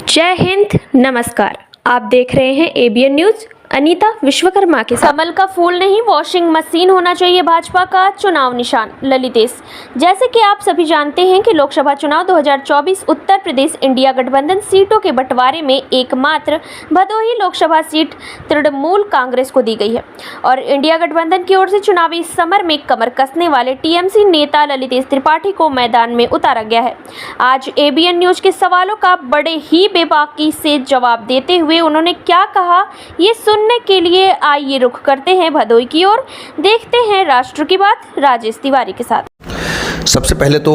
जय हिंद, नमस्कार। आप देख रहे हैं एबीएन न्यूज। अनीता विश्वकर्मा के साथ। कमल का फूल नहीं, वॉशिंग मशीन होना चाहिए भाजपा का चुनाव निशान, ललितेश। जैसे कि आप सभी जानते हैं कि लोकसभा चुनाव 2024 उत्तर प्रदेश इंडिया गठबंधन सीटों के बंटवारे में एकमात्र भदोही लोकसभा सीट तृणमूल कांग्रेस को दी गई है और इंडिया गठबंधन की ओर से चुनावी समर में कमर कसने वाले टीएमसी नेता ललितेश त्रिपाठी को मैदान में उतारा गया है। आज एबीएन न्यूज के सवालों का बड़े ही बेबाकी से जवाब देते हुए उन्होंने क्या कहा, ये सुनने के लिए आइए रुख करते हैं भदोही की ओर। देखते हैं राष्ट्र की बात राजेश तिवारी के साथ। सबसे पहले तो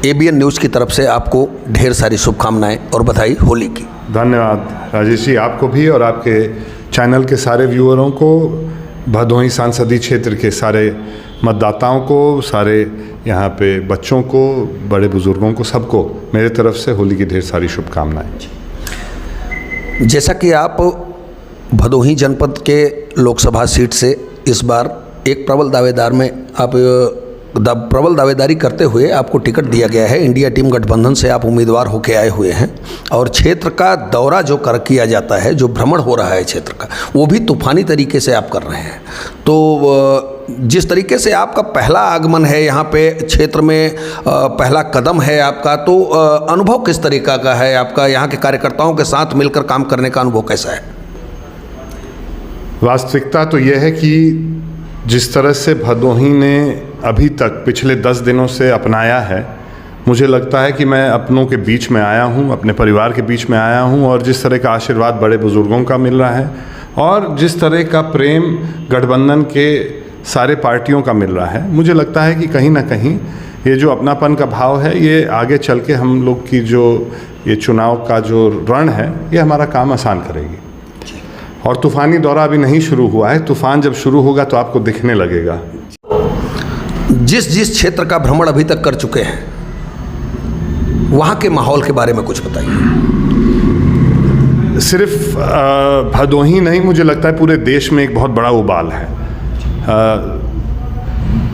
एबीएन न्यूज़ की तरफ से आपको ढेर सारी शुभकामनाएं और बधाई होली की। धन्यवाद राजेश जी, आपको भी और आपके चैनल के सारे व्यूअरों को, भदोही संसदीय क्षेत्र के सारे मतदाताओं को, सारे यहाँ पे बच्चों को, बड़े बुजुर्गों को, सबको मेरे तरफ से होली की ढेर सारी शुभकामनाएं। जैसा कि आप भदोही जनपद के लोकसभा सीट से इस बार एक प्रबल दावेदार में आप प्रबल दावेदारी करते हुए आपको टिकट दिया गया है। इंडिया टीम गठबंधन से आप उम्मीदवार होकर आए हुए हैं और क्षेत्र का दौरा जो किया जाता है, जो भ्रमण हो रहा है क्षेत्र का, वो भी तूफानी तरीके से आप कर रहे हैं। तो जिस तरीके से आपका पहला आगमन है यहाँ पे क्षेत्र में, पहला कदम है आपका, तो अनुभव किस तरीका का है आपका? यहाँ के कार्यकर्ताओं के साथ मिलकर काम करने का अनुभव कैसा है? वास्तविकता तो यह है कि जिस तरह से भदोही ने अभी तक पिछले 10 दिनों से अपनाया है, मुझे लगता है कि मैं अपनों के बीच में आया हूँ, अपने परिवार के बीच में आया हूँ और जिस तरह का आशीर्वाद बड़े बुजुर्गों का मिल रहा है और जिस तरह का प्रेम गठबंधन के सारे पार्टियों का मिल रहा है, मुझे लगता है कि कहीं ना कहीं ये जो अपनापन का भाव है, ये आगे चल के हम लोग की जो ये चुनाव का जो रण है, ये हमारा काम आसान करेगी। और तूफ़ानी दौरा अभी नहीं शुरू हुआ है, तूफ़ान जब शुरू होगा तो आपको दिखने लगेगा। जिस क्षेत्र का भ्रमण अभी तक कर चुके हैं, वहाँ के माहौल के बारे में कुछ बताइए। सिर्फ भदोही नहीं, मुझे लगता है पूरे देश में एक बहुत बड़ा उबाल है।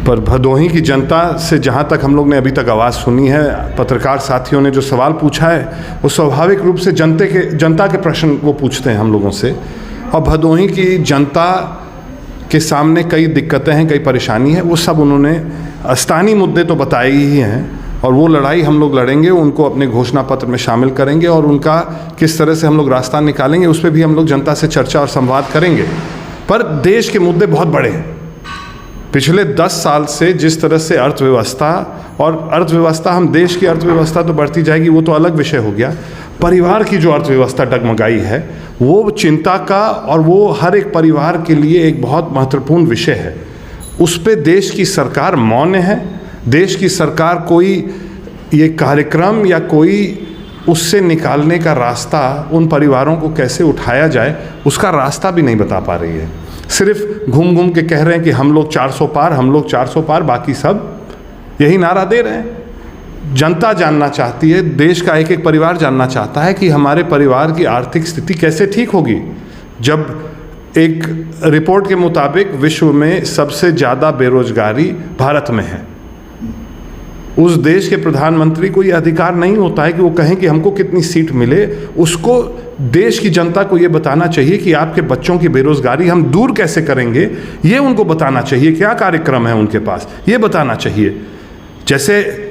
पर भदोही की जनता से जहाँ तक हम लोग ने अभी तक आवाज़ सुनी है, पत्रकार साथियों ने जो सवाल पूछा है, वो स्वाभाविक रूप से जनता के प्रश्न वो पूछते हैं हम लोगों से। और भदोही की जनता के सामने कई दिक्कतें हैं, कई परेशानी है, वो सब उन्होंने स्थानीय मुद्दे तो बताए ही हैं और वो लड़ाई हम लोग लड़ेंगे, उनको अपने घोषणा पत्र में शामिल करेंगे और उनका किस तरह से हम लोग रास्ता निकालेंगे, उस पर भी हम लोग जनता से चर्चा और संवाद करेंगे। पर देश के मुद्दे बहुत बड़े हैं। पिछले 10 साल से जिस तरह से अर्थव्यवस्था, हम देश की अर्थव्यवस्था तो बढ़ती जाएगी, वो तो अलग विषय हो गया। परिवार की जो अर्थव्यवस्था डगमगाई है, वो चिंता का और वो हर एक परिवार के लिए एक बहुत महत्वपूर्ण विषय है। उस पे देश की सरकार मौन है। देश की सरकार कोई ये कार्यक्रम या कोई उससे निकालने का रास्ता, उन परिवारों को कैसे उठाया जाए, उसका रास्ता भी नहीं बता पा रही है। सिर्फ घूम घूम के कह रहे हैं कि हम लोग 400 पार, हम लोग 400 पार, बाकी सब यही नारा दे रहे हैं। जनता जानना चाहती है, देश का एक एक परिवार जानना चाहता है कि हमारे परिवार की आर्थिक स्थिति कैसे ठीक होगी, जब एक रिपोर्ट के मुताबिक विश्व में सबसे ज़्यादा बेरोजगारी भारत में है। उस देश के प्रधानमंत्री को ये अधिकार नहीं होता है कि वो कहें कि हमको कितनी सीट मिले। उसको देश की जनता को ये बताना चाहिए कि आपके बच्चों की बेरोजगारी हम दूर कैसे करेंगे, ये उनको बताना चाहिए। क्या कार्यक्रम है उनके पास, ये बताना चाहिए। जैसे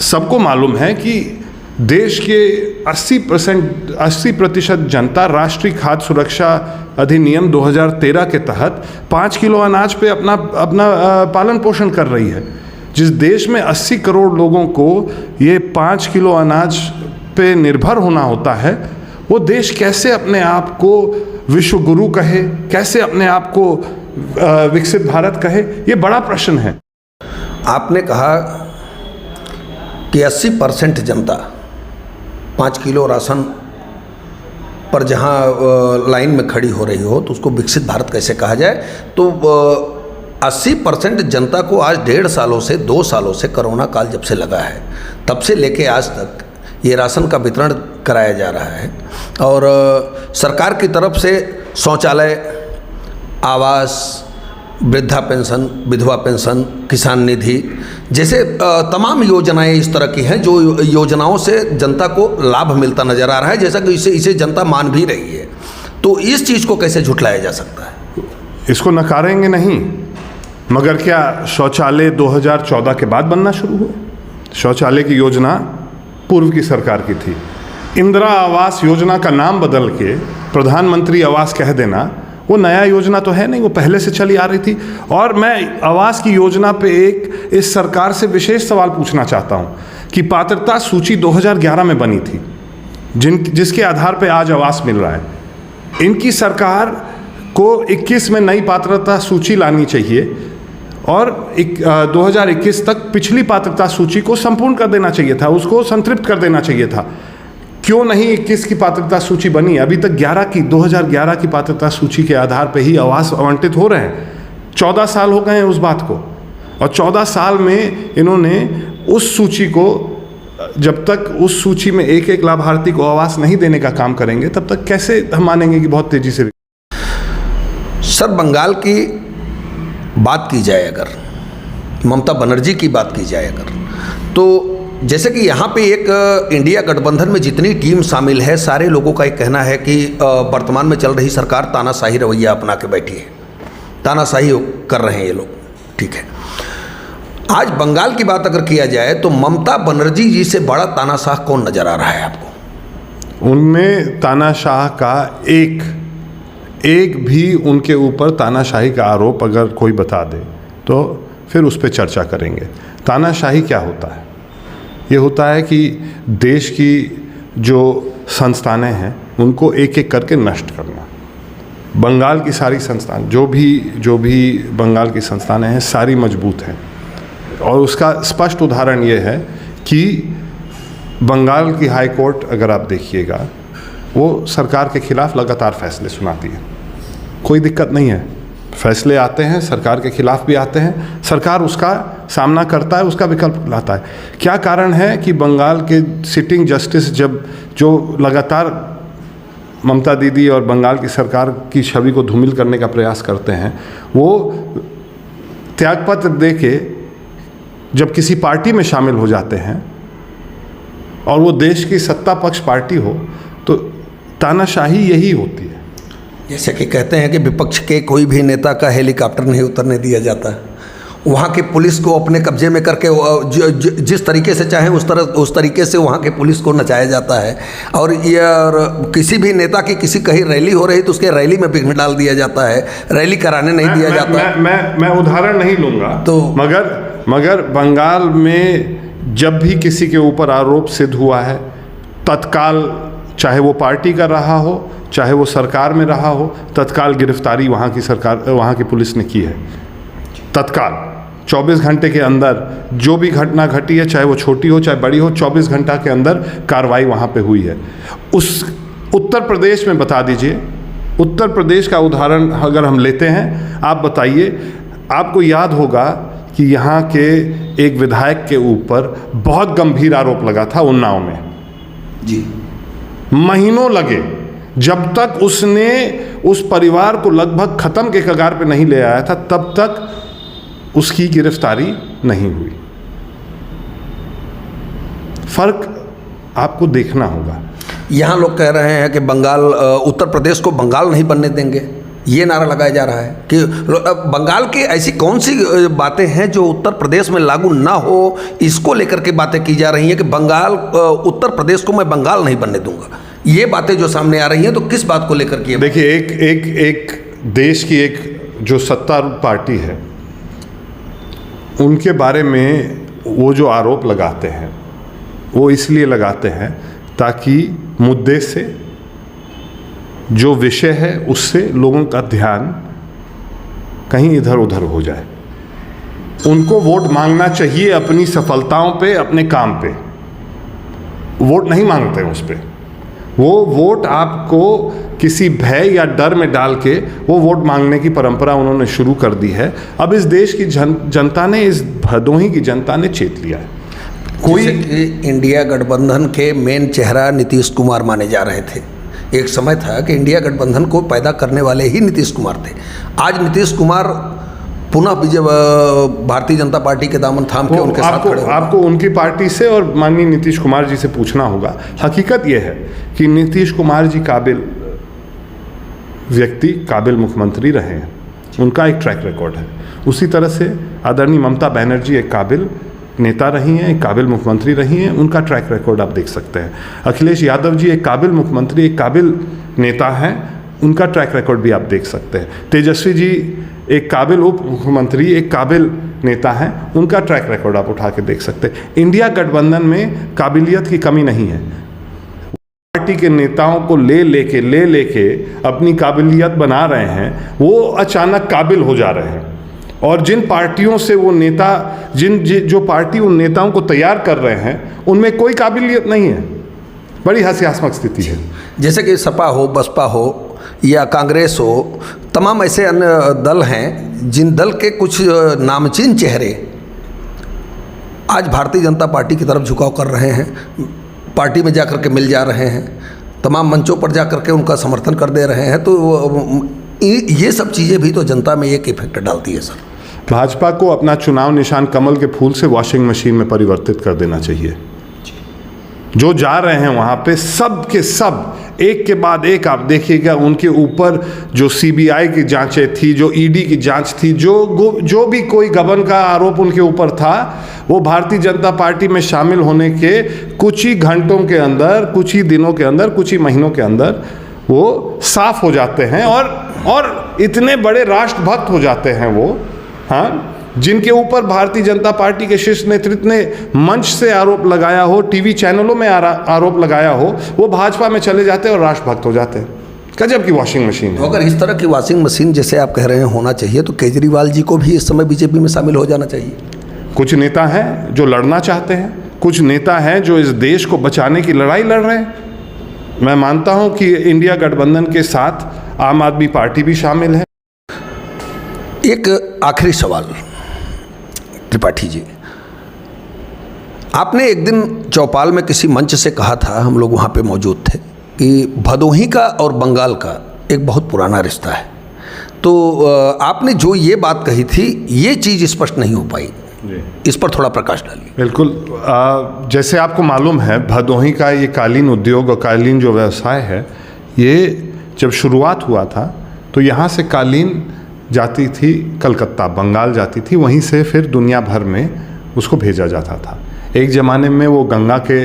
सबको मालूम है कि देश के 80% जनता राष्ट्रीय खाद्य सुरक्षा अधिनियम 2013 के तहत 5 किलो अनाज पे अपना पालन पोषण कर रही है। जिस देश में 80 करोड़ लोगों को ये 5 किलो अनाज पे निर्भर होना होता है, वो देश कैसे अपने आप को विश्व गुरु कहे, कैसे अपने आप को विकसित भारत कहे, ये बड़ा प्रश्न है। आपने कहा कि 80% जनता 5 किलो राशन पर जहाँ लाइन में खड़ी हो रही हो, तो उसको विकसित भारत कैसे कहा जाए? तो 80% जनता को आज 1.5 सालों से 2 सालों से कोरोना काल जब से लगा है, तब से लेके आज तक ये राशन का वितरण कराया जा रहा है और सरकार की तरफ से शौचालय, आवास, वृद्धा पेंशन, विधवा पेंशन, किसान निधि जैसे तमाम योजनाएं इस तरह की हैं जो योजनाओं से जनता को लाभ मिलता नज़र आ रहा है, जैसा कि इसे जनता मान भी रही है। तो इस चीज़ को कैसे झुठलाया जा सकता है? इसको नकारेंगे नहीं, मगर क्या शौचालय 2014 के बाद बनना शुरू हुए? शौचालय की योजना पूर्व की सरकार की थी। इंदिरा आवास योजना का नाम बदल के प्रधानमंत्री आवास कह देना, वो नया योजना तो है नहीं, वो पहले से चली आ रही थी। और मैं आवास की योजना पे इस सरकार से विशेष सवाल पूछना चाहता हूँ कि पात्रता सूची 2011 में बनी थी, जिसके आधार पे आज आवास मिल रहा है। इनकी सरकार को 21 में नई पात्रता सूची लानी चाहिए और 2021 तक पिछली पात्रता सूची को संपूर्ण कर देना चाहिए था, उसको संतृप्त कर देना चाहिए था। क्यों नहीं 21 की पात्रता सूची बनी? अभी तक 2011 की पात्रता सूची के आधार पे ही आवास आवंटित हो रहे हैं। 14 साल हो गए हैं उस बात को, और 14 साल में इन्होंने उस सूची को, जब तक उस सूची में एक एक लाभार्थी को आवास नहीं देने का काम करेंगे, तब तक कैसे हम मानेंगे कि बहुत तेजी से? सर, बंगाल की बात की जाए अगर, ममता बनर्जी की बात की जाए अगर, तो जैसे कि यहाँ पे एक इंडिया गठबंधन में जितनी टीम शामिल है, सारे लोगों का एक कहना है कि वर्तमान में चल रही सरकार तानाशाही रवैया अपना के बैठी है, तानाशाही कर रहे हैं ये लोग। ठीक है, आज बंगाल की बात अगर किया जाए तो ममता बनर्जी जी से बड़ा तानाशाह कौन नजर आ रहा है आपको? उनमें तानाशाह का एक भी उनके ऊपर तानाशाही का आरोप अगर कोई बता दे तो फिर उस पर चर्चा करेंगे। तानाशाही क्या होता है? ये होता है कि देश की जो संस्थानें हैं उनको एक एक करके नष्ट करना। बंगाल की सारी संस्थान, जो भी बंगाल की संस्थानें हैं, सारी मजबूत हैं। और उसका स्पष्ट उदाहरण ये है कि बंगाल की हाई कोर्ट अगर आप देखिएगा, वो सरकार के खिलाफ लगातार फैसले सुनाती है। कोई दिक्कत नहीं है, फैसले आते हैं, सरकार के खिलाफ भी आते हैं, सरकार उसका सामना करता है, उसका विकल्प लाता है। क्या कारण है कि बंगाल के सिटिंग जस्टिस जो लगातार ममता दीदी और बंगाल की सरकार की छवि को धूमिल करने का प्रयास करते हैं, वो त्यागपत्र दे के जब किसी पार्टी में शामिल हो जाते हैं और वो देश की सत्ता पक्ष पार्टी हो, तो तानाशाही यही होती है। जैसे कि कहते हैं कि विपक्ष के कोई भी नेता का हेलीकॉप्टर नहीं उतरने दिया जाता, वहाँ की पुलिस को अपने कब्जे में करके जिस तरीके से चाहे उस तरीके से वहाँ के पुलिस को नचाया जाता है। और किसी भी नेता की किसी कहीं रैली हो रही तो उसके रैली में विघ्न डाल दिया जाता है, रैली कराने नहीं दिया जाता। मैं उदाहरण नहीं लूँगा, तो मगर बंगाल में जब भी किसी के ऊपर आरोप सिद्ध हुआ है, तत्काल, चाहे वो पार्टी कर रहा हो, चाहे वो सरकार में रहा हो, तत्काल गिरफ्तारी वहाँ की पुलिस ने की है। तत्काल 24 घंटे के अंदर जो भी घटना घटी है, चाहे वो छोटी हो चाहे बड़ी हो, 24 घंटा के अंदर कार्रवाई वहाँ पे हुई है। उस उत्तर प्रदेश में बता दीजिए, उत्तर प्रदेश का उदाहरण अगर हम लेते हैं, आप बताइए, आपको याद होगा कि यहाँ के एक विधायक के ऊपर बहुत गंभीर आरोप लगा था उन्नाव में जी। महीनों लगे जब तक उसने उस परिवार को लगभग खत्म के कगार पे नहीं ले आया था, तब तक उसकी गिरफ्तारी नहीं हुई। फर्क आपको देखना होगा। यहाँ लोग कह रहे हैं कि बंगाल, उत्तर प्रदेश को बंगाल नहीं बनने देंगे, ये नारा लगाया जा रहा है कि बंगाल की ऐसी कौन सी बातें हैं जो उत्तर प्रदेश में लागू ना हो, इसको लेकर के बातें की जा रही हैं कि बंगाल, उत्तर प्रदेश को मैं बंगाल नहीं बनने दूंगा। ये बातें जो सामने आ रही हैं, तो किस बात को लेकर के? देखिए, एक देश की एक जो सत्तारूढ़ पार्टी है, उनके बारे में वो जो आरोप लगाते हैं, वो इसलिए लगाते हैं ताकि मुद्दे से, जो विषय है उससे लोगों का ध्यान कहीं इधर उधर हो जाए। उनको वोट मांगना चाहिए अपनी सफलताओं पे, अपने काम पे। वोट नहीं मांगते हैं उस पर। वो वोट आपको किसी भय या डर में डाल के वो वोट मांगने की परंपरा उन्होंने शुरू कर दी है। अब इस देश की जनता ने, इस भदोही की जनता ने चेत लिया है। कोई इंडिया गठबंधन के मेन चेहरा नीतीश कुमार माने जा रहे थे। एक समय था कि इंडिया गठबंधन को पैदा करने वाले ही नीतीश कुमार थे। आज नीतीश कुमार पुनः भारतीय जनता पार्टी के दामन थाम के उनके साथ खड़े होंगे? आपको उनकी पार्टी से और माननीय नीतीश कुमार जी से पूछना होगा। हकीकत यह है कि नीतीश कुमार जी काबिल व्यक्ति, काबिल मुख्यमंत्री रहे हैं, उनका एक ट्रैक रिकॉर्ड है। उसी तरह से आदरणीय ममता बनर्जी एक काबिल नेता रही हैं, एक काबिल मुख्यमंत्री रही हैं, उनका ट्रैक रिकॉर्ड आप देख सकते हैं। अखिलेश यादव जी एक काबिल मुख्यमंत्री, एक काबिल नेता हैं, उनका ट्रैक रिकॉर्ड भी आप देख सकते हैं। तेजस्वी जी एक काबिल उप मुख्यमंत्री, एक काबिल नेता हैं, उनका ट्रैक रिकॉर्ड आप उठा के देख सकते हैं। इंडिया गठबंधन में काबिलियत की कमी नहीं है। पार्टी के नेताओं को ले लेके अपनी काबिलियत बना रहे हैं, वो अचानक काबिल हो जा रहे हैं। और जिन पार्टियों से वो नेता, जो पार्टी उन नेताओं को तैयार कर रहे हैं, उनमें कोई काबिलियत नहीं है। बड़ी हास्यास्पद स्थिति है। जैसे कि सपा हो, बसपा हो या कांग्रेस हो, तमाम ऐसे अन्य दल हैं जिन दल के कुछ नामचीन चेहरे आज भारतीय जनता पार्टी की तरफ झुकाव कर रहे हैं, पार्टी में जाकर के मिल जा रहे हैं, तमाम मंचों पर जाकर के उनका समर्थन कर दे रहे हैं। तो ये सब चीज़ें भी तो जनता में एक इफेक्ट डालती है सर। भाजपा को अपना चुनाव निशान कमल के फूल से वॉशिंग मशीन में परिवर्तित कर देना चाहिए। जो जा रहे हैं वहाँ पे सब के सब एक के बाद एक आप देखिएगा, उनके ऊपर जो सीबीआई की जांचें थी, जो ईडी की जांच थी, जो भी कोई गबन का आरोप उनके ऊपर था, वो भारतीय जनता पार्टी में शामिल होने के कुछ ही घंटों के अंदर, कुछ ही दिनों के अंदर, कुछ ही महीनों के अंदर वो साफ हो जाते हैं और इतने बड़े राष्ट्रभक्त हो जाते हैं वो, हाँ, जिनके ऊपर भारतीय जनता पार्टी के शीर्ष नेतृत्व ने मंच से आरोप लगाया हो, टीवी चैनलों में आरोप लगाया हो, वो भाजपा में चले जाते हैं और राष्ट्रभक्त हो जाते हैं। गजब की वॉशिंग मशीन है। तो अगर इस तरह की वॉशिंग मशीन जैसे आप कह रहे हैं होना चाहिए, तो केजरीवाल जी को भी इस समय बीजेपी में शामिल हो जाना चाहिए। कुछ नेता हैं जो लड़ना चाहते हैं, कुछ नेता हैं जो इस देश को बचाने की लड़ाई लड़ रहे हैं। मैं मानता हूं कि इंडिया गठबंधन के साथ आम आदमी पार्टी भी शामिल है। एक आखिरी सवाल त्रिपाठी जी, आपने एक दिन चौपाल में किसी मंच से कहा था, हम लोग वहाँ पे मौजूद थे, कि भदोही का और बंगाल का एक बहुत पुराना रिश्ता है। तो आपने जो ये बात कही थी, ये चीज़ स्पष्ट नहीं हो पाई, इस पर थोड़ा प्रकाश डालिए। बिल्कुल, जैसे आपको मालूम है, भदोही का ये कालीन उद्योग और कालीन जो व्यवसाय है, ये जब शुरुआत हुआ था तो यहाँ से कालीन जाती थी कलकत्ता, बंगाल जाती थी, वहीं से फिर दुनिया भर में उसको भेजा जाता था। एक ज़माने में वो गंगा के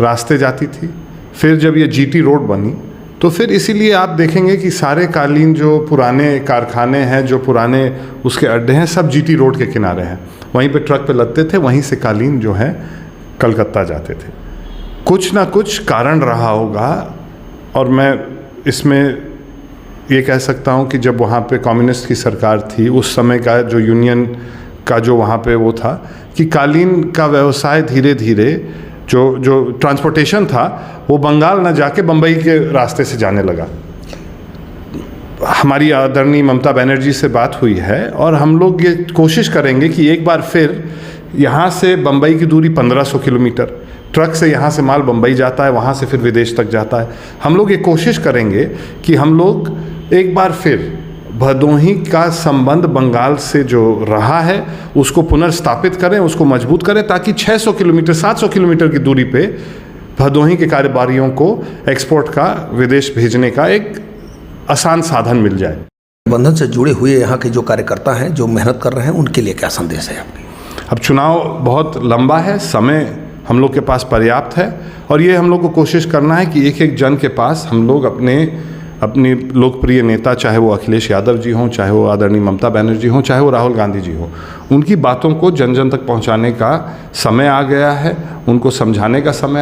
रास्ते जाती थी, फिर जब ये जीटी रोड बनी तो फिर इसीलिए आप देखेंगे कि सारे कालीन जो पुराने कारखाने हैं, जो पुराने उसके अड्डे हैं, सब जीटी रोड के किनारे हैं। वहीं पे ट्रक पे लगते थे, वहीं से कालीन जो है कलकत्ता जाते थे। कुछ ना कुछ कारण रहा होगा, और मैं इसमें ये कह सकता हूँ कि जब वहाँ पे कम्युनिस्ट की सरकार थी, उस समय का जो यूनियन का जो वहाँ पे वो था कि कालीन का व्यवसाय धीरे धीरे जो ट्रांसपोर्टेशन था वो बंगाल न जाके बम्बई के रास्ते से जाने लगा। हमारी आदरणीय ममता बनर्जी से बात हुई है और हम लोग ये कोशिश करेंगे कि एक बार फिर यहाँ से बम्बई की दूरी 1500 किलोमीटर, ट्रक से यहाँ से माल बम्बई जाता है, वहाँ से फिर विदेश तक जाता है। हम लोग ये कोशिश करेंगे कि हम लोग एक बार फिर भदोही का संबंध बंगाल से जो रहा है उसको पुनर्स्थापित करें, उसको मजबूत करें, ताकि 600 किलोमीटर 700 किलोमीटर की दूरी पे भदोही के कारोबारियों को एक्सपोर्ट का, विदेश भेजने का एक आसान साधन मिल जाए। बंधन से जुड़े हुए यहाँ के जो कार्यकर्ता हैं, जो मेहनत कर रहे हैं, उनके लिए क्या संदेश है आपके? अब चुनाव बहुत लंबा है, समय हम लोग के पास पर्याप्त है, और ये हम लोग को कोशिश करना है कि एक एक जन के पास हम लोग अपनी लोकप्रिय नेता, चाहे वो अखिलेश यादव जी हों, चाहे वो आदरणीय ममता बनर्जी हों, चाहे वो राहुल गांधी जी हों, उनकी बातों को जन जन तक पहुंचाने का समय आ गया है, उनको समझाने का समय